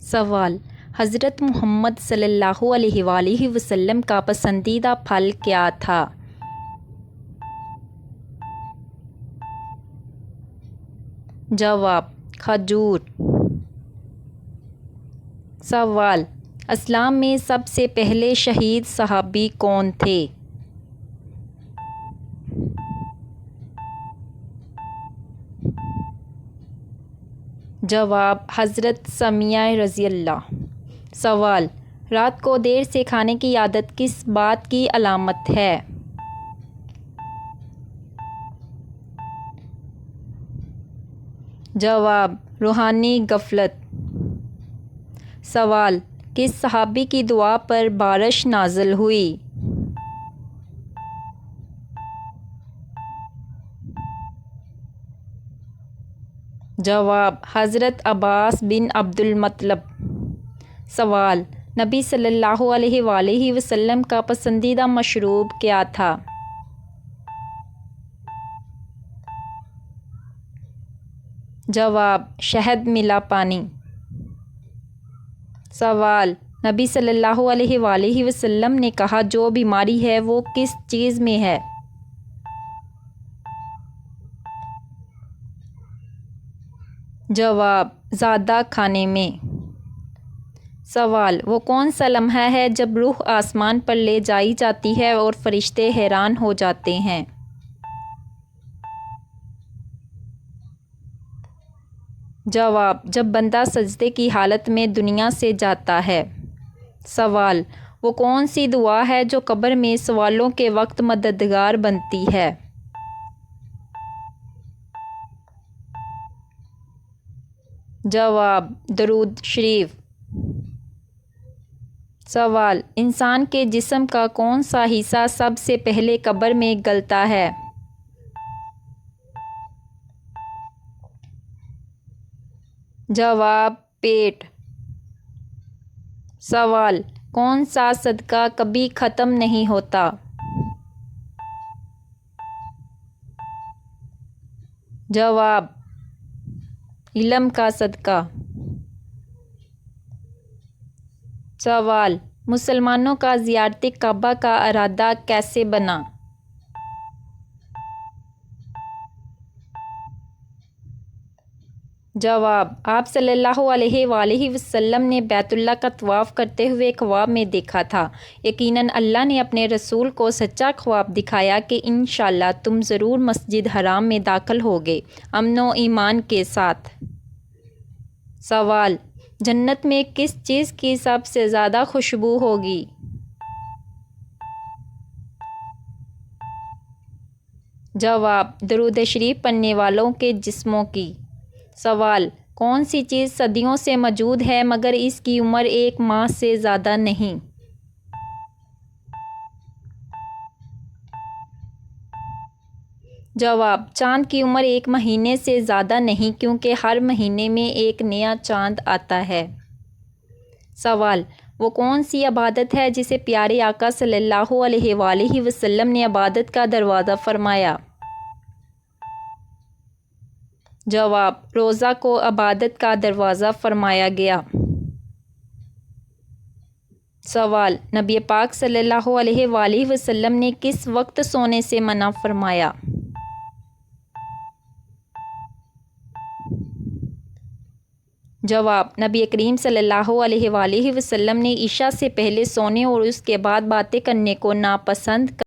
سوال: حضرت محمد صلی اللہ علیہ وآلہ وسلم کا پسندیدہ پھل کیا تھا؟ جواب: کھجور۔ سوال: اسلام میں سب سے پہلے شہید صحابی کون تھے؟ جواب: حضرت سمیہ رضی اللہ۔ سوال: رات کو دیر سے کھانے کی عادت کس بات کی علامت ہے؟ جواب: روحانی غفلت۔ سوال: کس صحابی کی دعا پر بارش نازل ہوئی؟ جواب: حضرت عباس بن عبد المطلب۔ سوال: نبی صلی اللہ علیہ وآلہ وسلم کا پسندیدہ مشروب کیا تھا؟ جواب: شہد ملا پانی۔ سوال: نبی صلی اللہ علیہ وآلہ وسلم نے کہا جو بیماری ہے وہ کس چیز میں ہے؟ جواب: زیادہ کھانے میں۔ سوال: وہ کون سا لمحہ ہے جب روح آسمان پر لے جائی جاتی ہے اور فرشتے حیران ہو جاتے ہیں؟ جواب: جب بندہ سجدے کی حالت میں دنیا سے جاتا ہے۔ سوال: وہ کون سی دعا ہے جو قبر میں سوالوں کے وقت مددگار بنتی ہے؟ جواب: درود شریف۔ سوال: انسان کے جسم کا کون سا حصہ سب سے پہلے قبر میں گلتا ہے؟ جواب: پیٹ۔ سوال: کون سا صدقہ کبھی ختم نہیں ہوتا؟ جواب: علم کا صدقہ۔ سوال: مسلمانوں کا زیارت کعبہ کا ارادہ کیسے بنا؟ جواب: آپ صلی اللہ علیہ وآلہ وسلم نے بیت اللہ کا طواف کرتے ہوئے خواب میں دیکھا تھا۔ یقیناً اللہ نے اپنے رسول کو سچا خواب دکھایا کہ انشاءاللہ تم ضرور مسجد حرام میں داخل ہوگے امن و ایمان کے ساتھ۔ سوال: جنت میں کس چیز کی سب سے زیادہ خوشبو ہوگی؟ جواب: درود شریف پڑھنے والوں کے جسموں کی۔ سوال: کون سی چیز صدیوں سے موجود ہے مگر اس کی عمر ایک ماہ سے زیادہ نہیں؟ جواب: چاند کی عمر ایک مہینے سے زیادہ نہیں کیونکہ ہر مہینے میں ایک نیا چاند آتا ہے۔ سوال: وہ کون سی عبادت ہے جسے پیارے آقا صلی اللہ علیہ وآلہ وسلم نے عبادت کا دروازہ فرمایا؟ جواب: روزہ کو عبادت کا دروازہ فرمایا گیا۔ سوال: نبی پاک صلی اللہ علیہ وآلہ وسلم نے کس وقت سونے سے منع فرمایا؟ جواب: نبی کریم صلی اللہ علیہ وآلہ وسلم نے عشاء سے پہلے سونے اور اس کے بعد باتیں کرنے کو ناپسند